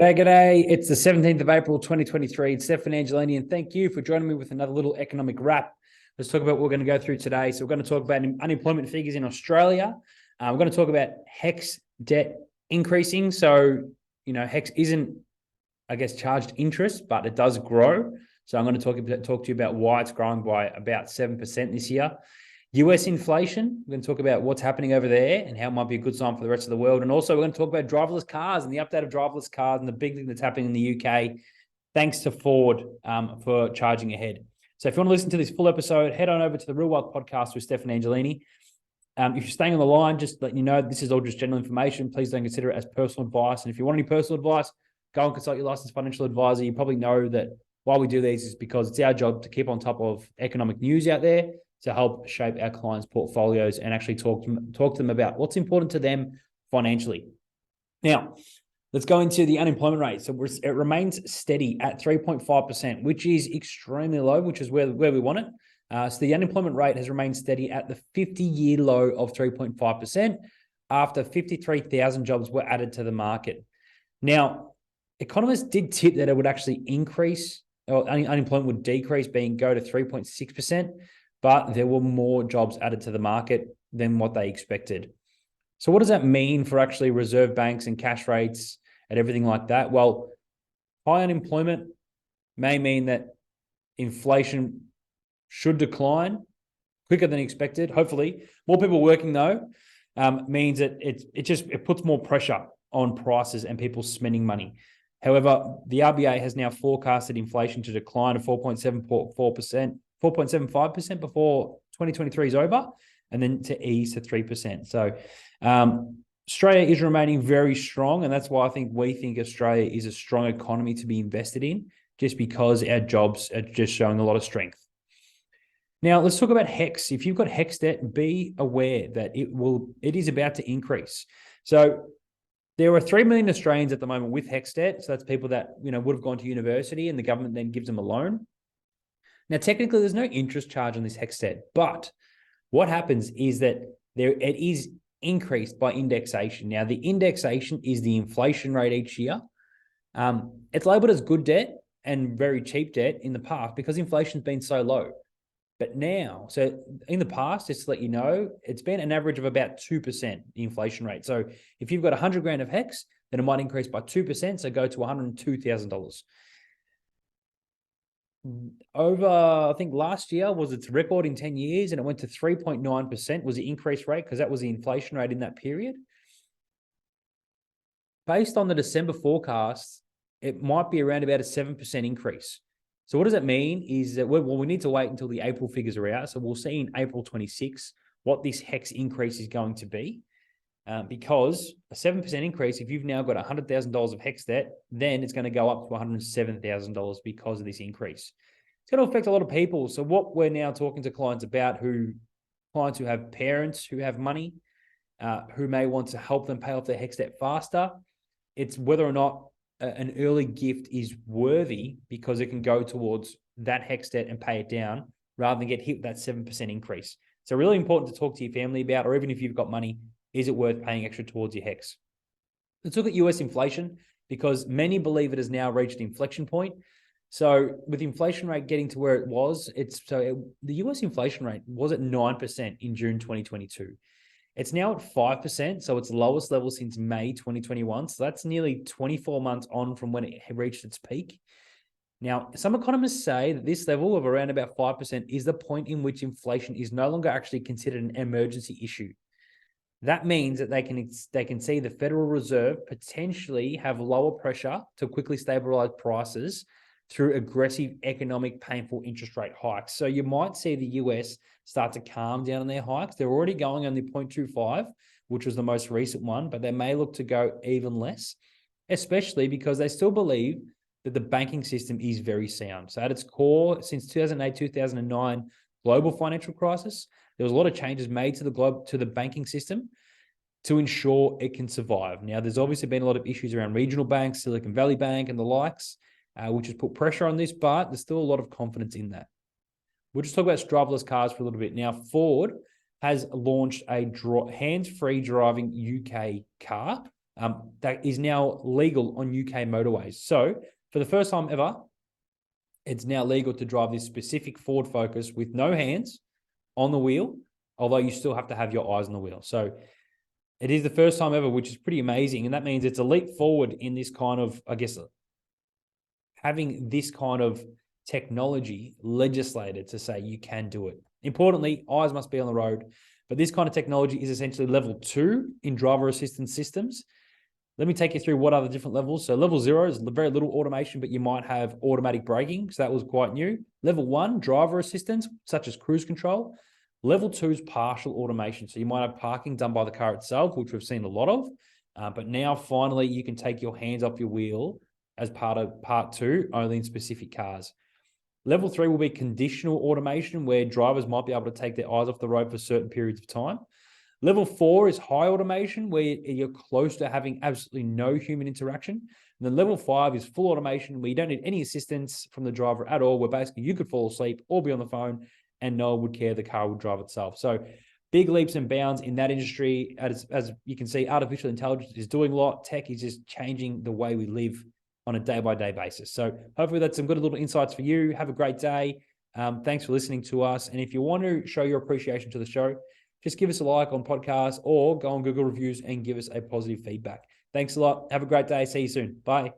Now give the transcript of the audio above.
G'day. It's the 17th of April, 2023. It's Stefan Angelini, and thank you for joining me with another little economic wrap. Let's talk about what we're going to go through today. So we're going to talk about unemployment figures in Australia. We're going to talk about HECS debt increasing. So, HECS isn't, charged interest, but it does grow. So I'm going to talk to you about why it's growing by about 7% this year. US inflation, we're going to talk about what's happening over there and how it might be a good sign for the rest of the world. And also we're going to talk about driverless cars and the update of driverless cars and the big thing that's happening in the UK, thanks to Ford for charging ahead. So if you want to listen to this full episode, head on over to the Real Wealth Podcast with Stefan Angelini. If you're staying on the line, just letting you know, this is all just general information. Please don't consider it as personal advice. And if you want any personal advice, go and consult your licensed financial advisor. You probably know that why we do these is because it's our job to keep on top of economic news out there, to help shape our clients' portfolios and actually talk to them about what's important to them financially. Now, let's go into the unemployment rate. So it remains steady at 3.5%, which is extremely low, which is where we want it. So the unemployment rate has remained steady at the 50-year low of 3.5% after 53,000 jobs were added to the market. Now, economists did tip that it would actually increase, or unemployment would decrease, go to 3.6%. But there were more jobs added to the market than what they expected. So what does that mean for actually reserve banks and cash rates and everything like that? Well, high unemployment may mean that inflation should decline quicker than expected. Hopefully, more people working though means that it puts more pressure on prices and people spending money. However, the RBA has now forecasted inflation to decline to 4.75% before 2023 is over, and then to ease to 3%. So Australia is remaining very strong, and that's why we think Australia is a strong economy to be invested in, just because our jobs are just showing a lot of strength. Now, let's talk about HECS. If you've got HECS debt, be aware that it is about to increase. So there are 3 million Australians at the moment with HECS debt. So that's people that would have gone to university and the government then gives them a loan. Now, technically, there's no interest charge on this HECS debt, but what happens is that it is increased by indexation. Now, the indexation is the inflation rate each year. It's labeled as good debt and very cheap debt in the past because inflation's been so low. But now, so in the past, just to let you know, it's been an average of about 2%, the inflation rate. So if you've got 100 grand of HECS, then it might increase by 2%, so go to $102,000. Over, I think last year was its record in 10 years, and it went to 3.9% was the increase rate because that was the inflation rate in that period. Based on the December forecast, it might be around about a 7% increase. So what does that mean is that we need to wait until the April figures are out. So we'll see in April 26 what this HECS increase is going to be. Because a 7% increase, if you've now got $100,000 of HECS debt, then it's going to go up to $107,000 because of this increase. It's going to affect a lot of people. So what we're now talking to clients about, clients who have parents who have money, who may want to help them pay off their HECS debt faster, it's whether or not an early gift is worthy because it can go towards that HECS debt and pay it down rather than get hit with that 7% increase. So really important to talk to your family about, or even if you've got money, is it worth paying extra towards your HECS? Let's look at US inflation because many believe it has now reached the inflection point. So with inflation rate getting to where it was, the US inflation rate was at 9% in June 2022. It's now at 5%, so it's lowest level since May 2021. So that's nearly 24 months on from when it reached its peak. Now, some economists say that this level of around about 5% is the point in which inflation is no longer actually considered an emergency issue. That means that they can see the Federal Reserve potentially have lower pressure to quickly stabilize prices through aggressive economic painful interest rate hikes. So you might see the US start to calm down on their hikes. They're already going on the 0.25, which was the most recent one, but they may look to go even less, especially because they still believe that the banking system is very sound. So at its core, since 2008, 2009 global financial crisis, there was a lot of changes made to the banking system to ensure it can survive. Now, there's obviously been a lot of issues around regional banks, Silicon Valley Bank and the likes, which has put pressure on this, but there's still a lot of confidence in that. We'll just talk about driverless cars for a little bit. Now, Ford has launched a hands-free driving UK car that is now legal on UK motorways. So for the first time ever, it's now legal to drive this specific Ford Focus with no hands on the wheel, although you still have to have your eyes on the wheel. So it is the first time ever, which is pretty amazing. And that means it's a leap forward in this kind of, I guess, having this kind of technology legislated to say you can do it. Importantly, eyes must be on the road. But this kind of technology is essentially level 2 in driver assistance systems. Let me take you through what are the different levels. So level 0 is very little automation, but you might have automatic braking. So that was quite new. Level 1, driver assistance, such as cruise control. Level 2 is partial automation. So you might have parking done by the car itself, which we've seen a lot of. But now finally, you can take your hands off your wheel as part of part 2, only in specific cars. Level 3 will be conditional automation, where drivers might be able to take their eyes off the road for certain periods of time. Level 4 is high automation, where you're close to having absolutely no human interaction. And then level 5 is full automation, where you don't need any assistance from the driver at all, where basically you could fall asleep or be on the phone and no one would care, the car would drive itself. So big leaps and bounds in that industry. As you can see, artificial intelligence is doing a lot. Tech is just changing the way we live on a day-by-day basis. So hopefully that's some good little insights for you. Have a great day. Thanks for listening to us. And if you want to show your appreciation to the show, just give us a like on podcast or go on Google reviews and give us a positive feedback. Thanks a lot. Have a great day. See you soon. Bye.